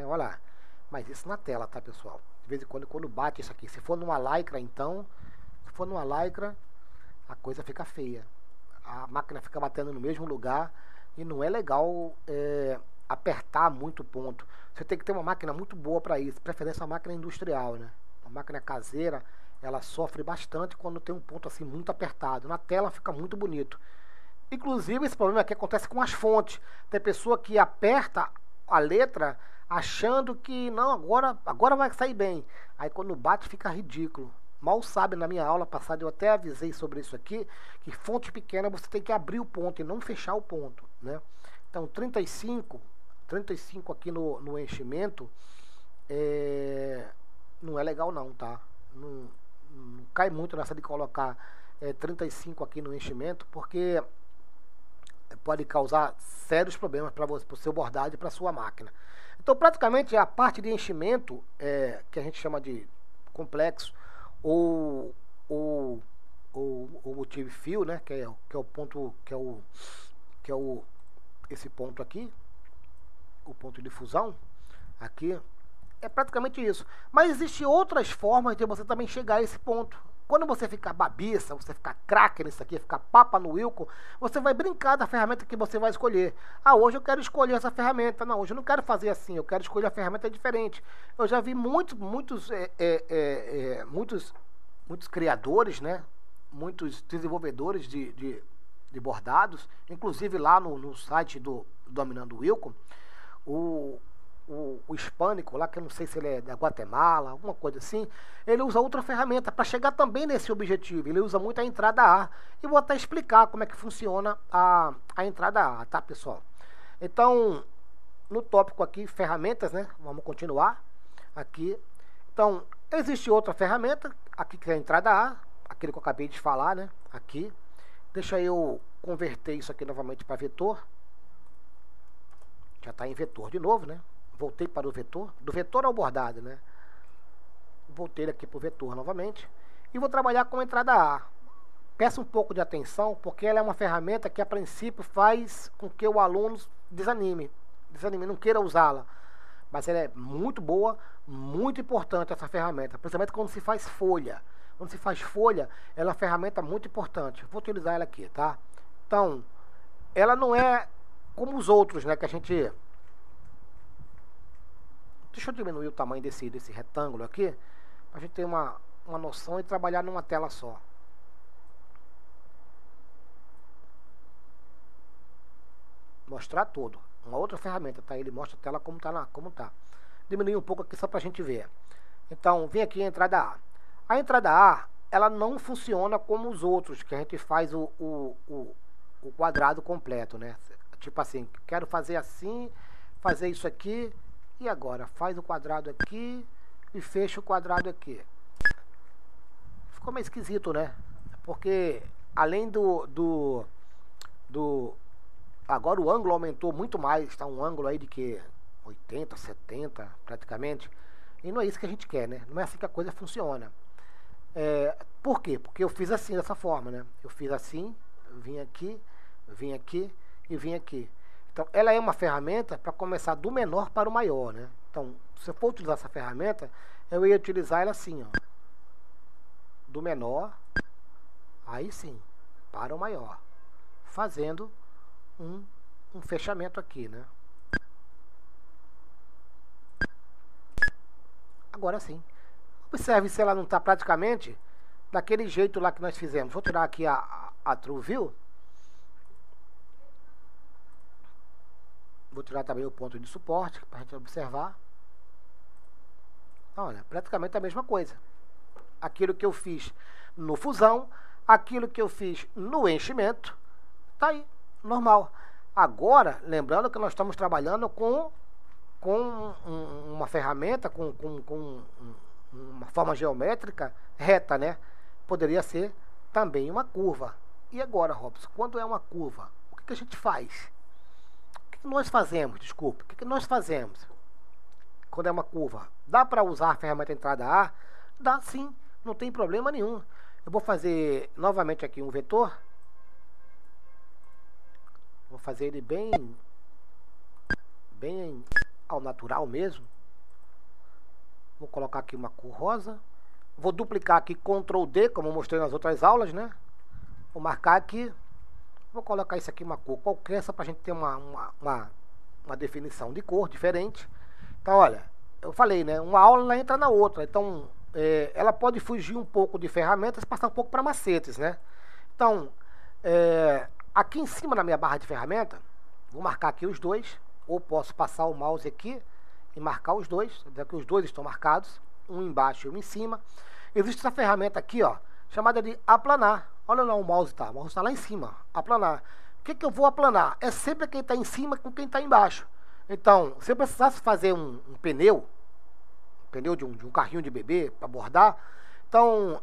Olha lá. Mas isso na tela, tá, pessoal? De vez em quando bate isso aqui. Se for numa lycra, então, se for numa lycra, a coisa fica feia. A máquina fica batendo no mesmo lugar e não é legal apertar muito o ponto. Você tem que ter uma máquina muito boa para isso, preferência uma máquina industrial, né? Uma máquina caseira, ela sofre bastante quando tem um ponto assim muito apertado. Na tela fica muito bonito. Inclusive, esse problema aqui acontece com as fontes. Tem pessoa que aperta a letra achando que não, agora vai sair bem. Aí quando bate fica ridículo. Mal sabe, na minha aula passada eu até avisei sobre isso aqui, que fonte pequena você tem que abrir o ponto e não fechar o ponto, né? Então 35 aqui no enchimento não é legal não, tá? Não cai muito nessa de colocar 35 aqui no enchimento, porque pode causar sérios problemas para o seu bordado e para a sua máquina. Então, praticamente, a parte de enchimento, que a gente chama de complexo, ou motive fio, né, que é o ponto, esse ponto aqui, o ponto de fusão, aqui, é praticamente isso. Mas existem outras formas de você também chegar a esse ponto. Quando você ficar babiça, você ficar craque nisso aqui, ficar papa no Wilco, você vai brincar da ferramenta que você vai escolher. Ah, hoje eu quero escolher essa ferramenta. Não, hoje eu não quero fazer assim, eu quero escolher a ferramenta diferente. Eu já vi muitos criadores, né? Muitos desenvolvedores de bordados, inclusive lá no site do Dominando Wilco, o hispânico lá, que eu não sei se ele é da Guatemala, alguma coisa assim, ele usa outra ferramenta para chegar também nesse objetivo. Ele usa muito a entrada A. E vou até explicar como é que funciona a entrada A, tá, pessoal? Então, no tópico aqui, ferramentas, né? Vamos continuar aqui. Então, existe outra ferramenta, aqui que é a entrada A, aquele que eu acabei de falar, né? Aqui. Deixa eu converter isso aqui novamente para vetor. Já está em vetor de novo, né? Voltei para o vetor, do vetor ao bordado, né? Voltei aqui para o vetor novamente e vou trabalhar com a entrada A. Peço um pouco de atenção, porque ela é uma ferramenta que a princípio faz com que o aluno desanime, não queira usá-la. Mas ela é muito boa, muito importante essa ferramenta, principalmente quando se faz folha. Quando se faz folha, ela é uma ferramenta muito importante. Vou utilizar ela aqui, tá? Então, ela não é como os outros, né, que a gente... Deixa eu diminuir o tamanho desse retângulo aqui, para a gente ter uma noção e trabalhar numa tela só. Mostrar tudo. Uma outra ferramenta, tá? Ele mostra a tela como tá. Diminuir um pouco aqui só para a gente ver. Então, vem aqui a entrada A. A entrada A, ela não funciona como os outros, que a gente faz o quadrado completo, né? Tipo assim, quero fazer assim, fazer isso aqui... E agora, faz o quadrado aqui e fecha o quadrado aqui. Ficou meio esquisito, né? Porque além agora o ângulo aumentou muito mais, tá um ângulo aí de que 80, 70 praticamente. E não é isso que a gente quer, né? Não é assim que a coisa funciona. Por quê? Porque eu fiz assim, dessa forma, né? Eu fiz assim, vim aqui e vim aqui. Então, ela é uma ferramenta para começar do menor para o maior, né? Então, se eu for utilizar essa ferramenta, eu ia utilizar ela assim, ó. Do menor, aí sim, para o maior. Fazendo um fechamento aqui, né? Agora sim. Observe se ela não está praticamente daquele jeito lá que nós fizemos. Vou tirar aqui a True View. Vou tirar também o ponto de suporte para a gente observar. Olha, praticamente a mesma coisa. Aquilo que eu fiz no fusão, aquilo que eu fiz no enchimento, tá aí, normal. Agora, lembrando que nós estamos trabalhando com uma ferramenta, com uma forma geométrica reta, né? Poderia ser também uma curva. E agora, Robson, quando é uma curva, o que a gente faz? O que nós fazemos? Desculpa. O que nós fazemos quando é uma curva? Dá para usar a ferramenta entrada A? Dá sim, não tem problema nenhum. Eu vou fazer novamente aqui um vetor. Vou fazer ele bem ao natural mesmo. Vou colocar aqui uma cor rosa. Vou duplicar aqui Ctrl D, como eu mostrei nas outras aulas, né? Vou marcar aqui. Vou colocar isso aqui uma cor qualquer, só pra gente ter uma definição de cor diferente. Então, olha, eu falei, né? Uma aula ela entra na outra. Então, ela pode fugir um pouco de ferramentas, passar um pouco para macetes, né? Então, aqui em cima na minha barra de ferramenta, vou marcar aqui os dois. Ou posso passar o mouse aqui e marcar os dois. Aqui os dois estão marcados, um embaixo e um em cima. Existe essa ferramenta aqui, ó, chamada de aplanar. Olha lá, o mouse tá lá em cima, aplanar. O que eu vou aplanar? É sempre quem está em cima com quem está embaixo. Então, se eu precisasse fazer um pneu de um carrinho de bebê para bordar, então,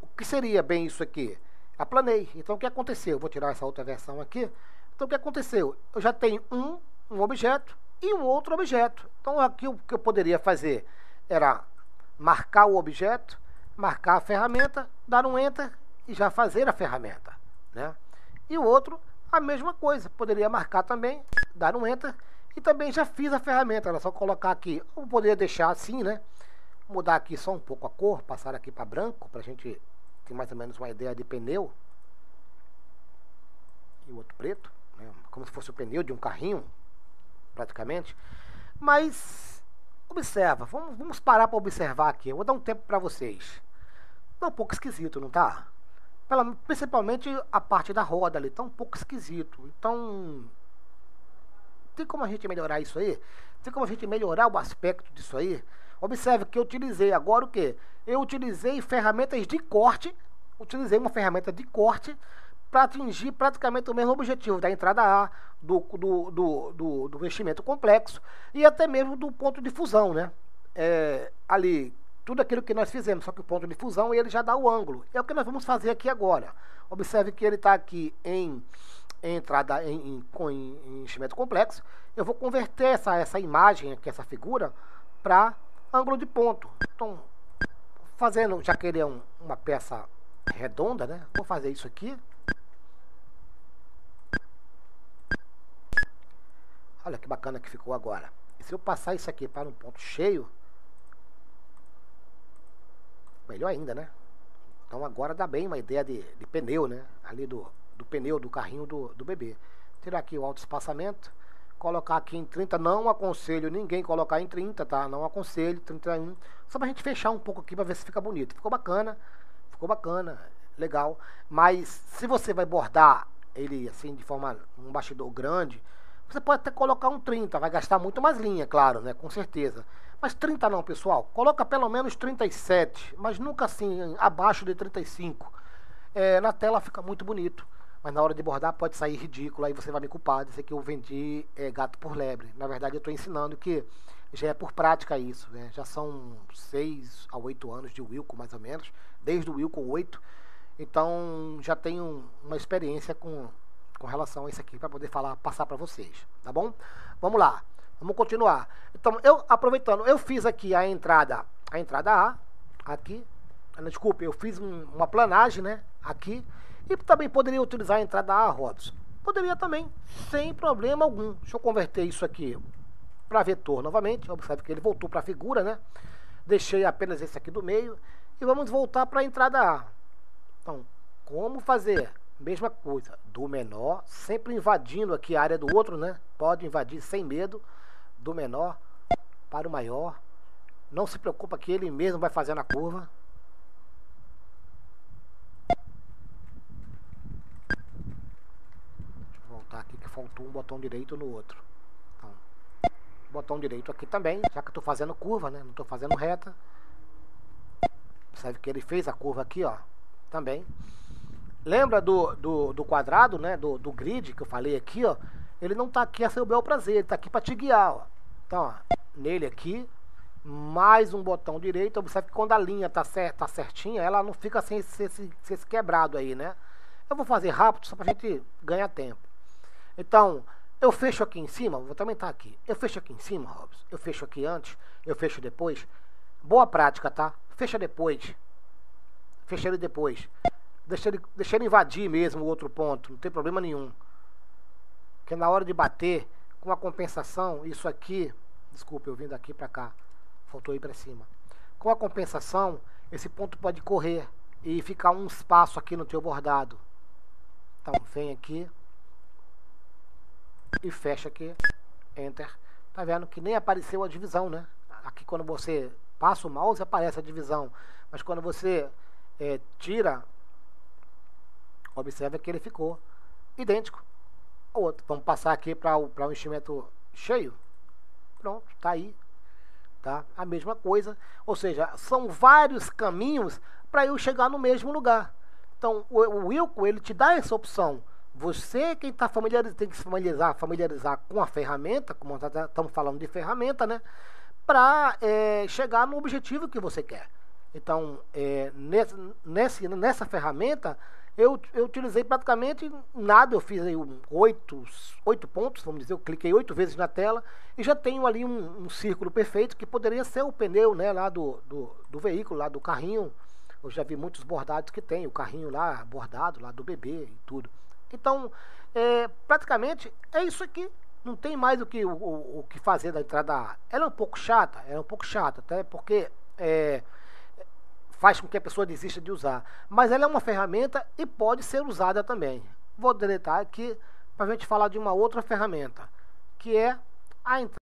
o que seria bem isso aqui? Aplanei. Então, o que aconteceu? Eu vou tirar essa outra versão aqui. Então, o que aconteceu? Eu já tenho um objeto e um outro objeto. Então, aqui o que eu poderia fazer era marcar o objeto, marcar a ferramenta, dar um Enter e já fazer a ferramenta, né? E o outro, a mesma coisa. Poderia marcar também, dar um Enter e também já fiz a ferramenta. Era só colocar aqui. Eu poderia deixar assim, né? Mudar aqui só um pouco a cor, passar aqui para branco, para a gente ter mais ou menos uma ideia de pneu. E o outro preto, né? Como se fosse o pneu de um carrinho, praticamente. Mas observa, vamos parar para observar aqui. Eu vou dar um tempo para vocês. Tá um pouco esquisito, não tá? Principalmente a parte da roda ali, tá um pouco esquisito. Então, tem como a gente melhorar isso aí? Tem como a gente melhorar o aspecto disso aí? Observe que eu utilizei agora o que? Eu utilizei ferramentas de corte. Utilizei uma ferramenta de corte para atingir praticamente o mesmo objetivo da entrada A, do vestimento complexo e até mesmo do ponto de fusão, né? Ali, tudo aquilo que nós fizemos, só que o ponto de fusão ele já dá o ângulo. É o que nós vamos fazer aqui agora. Observe que ele está aqui em entrada em enchimento complexo. Eu vou converter essa imagem aqui, essa figura, para ângulo de ponto. Então, fazendo, já que ele é uma peça redonda, né? Vou fazer isso aqui. Olha que bacana que ficou agora. E se eu passar isso aqui para um ponto cheio, melhor ainda, né? Então agora dá bem uma ideia de pneu, né? Ali do pneu do carrinho do bebê. Tirar aqui o autoespaçamento, colocar aqui em 30, não aconselho ninguém colocar em 30, tá? Não aconselho, 31. Só pra gente fechar um pouco aqui pra ver se fica bonito. Ficou bacana, legal. Mas se você vai bordar ele assim de forma, um bastidor grande, você pode até colocar um 30, vai gastar muito mais linha, claro, né? Com certeza. Mas 30 não, pessoal. Coloca pelo menos 37, mas nunca assim, abaixo de 35. Na tela fica muito bonito, mas na hora de bordar pode sair ridículo. Aí você vai me culpar, dizer que eu vendi gato por lebre. Na verdade, eu estou ensinando que já é por prática isso, né? Já são 6 a 8 anos de Wilco, mais ou menos. Desde o Wilco 8. Então, já tenho uma experiência com relação a isso aqui, para poder passar para vocês, tá bom? Vamos lá, vamos continuar. Então, aproveitando, eu fiz aqui a entrada A, aqui, desculpe, eu fiz uma planagem, né, aqui, e também poderia utilizar a entrada A, Robson. Poderia também, sem problema algum. Deixa eu converter isso aqui para vetor novamente. Observe que ele voltou para a figura, né? Deixei apenas esse aqui do meio, e vamos voltar para a entrada A. Então, como fazer? Mesma coisa, do menor, sempre invadindo aqui a área do outro, né? Pode invadir sem medo, do menor para o maior. Não se preocupa que ele mesmo vai fazendo a curva. Deixa eu voltar aqui que faltou um botão direito no outro. Então, botão direito aqui também, já que eu estou fazendo curva, né? Não estou fazendo reta. Observe que ele fez a curva aqui, ó, também. Lembra do quadrado, né? Do grid que eu falei aqui, ó. Ele não tá aqui a seu bel prazer, ele tá aqui para te guiar, ó. Então, ó, nele aqui, mais um botão direito. Observe que quando a linha tá certinha, ela não fica sem esse quebrado aí, né? Eu vou fazer rápido só pra gente ganhar tempo. Então, eu fecho aqui em cima, vou também estar aqui. Eu fecho aqui em cima, Robson. Eu fecho aqui antes, eu fecho depois. Boa prática, tá? Fecha depois. Fecha ele depois. Deixa ele invadir mesmo o outro ponto, não tem problema nenhum. Porque na hora de bater, com a compensação, isso aqui Desculpa, eu vim daqui para cá. Faltou ir para cima. Com a compensação, esse ponto pode correr e ficar um espaço aqui no teu bordado. Então, vem aqui e fecha aqui, Enter. Tá vendo que nem apareceu a divisão, né? Aqui quando você passa o mouse aparece a divisão, mas quando você tira, observa que ele ficou idêntico ao outro. Vamos passar aqui para o enchimento cheio. Pronto, tá aí, tá? A mesma coisa, ou seja, são vários caminhos para eu chegar no mesmo lugar. Então o Wilco, ele te dá essa opção. Você, quem está familiarizado, tem que se familiarizar com a ferramenta, como estamos falando de ferramenta, né? Para chegar no objetivo que você quer. Então, nessa ferramenta, eu utilizei praticamente nada. Eu fiz aí 8 pontos, vamos dizer. Eu cliquei 8 vezes na tela e já tenho ali um círculo perfeito que poderia ser o pneu, né, lá do veículo, lá do carrinho. Eu já vi muitos bordados que tem o carrinho lá bordado, lá do bebê e tudo. Então, praticamente é isso aqui. Não tem mais o que fazer da entrada. Ela é um pouco chata, até porque faz com que a pessoa desista de usar. Mas ela é uma ferramenta e pode ser usada também. Vou deletar aqui para a gente falar de uma outra ferramenta, que é a entrada.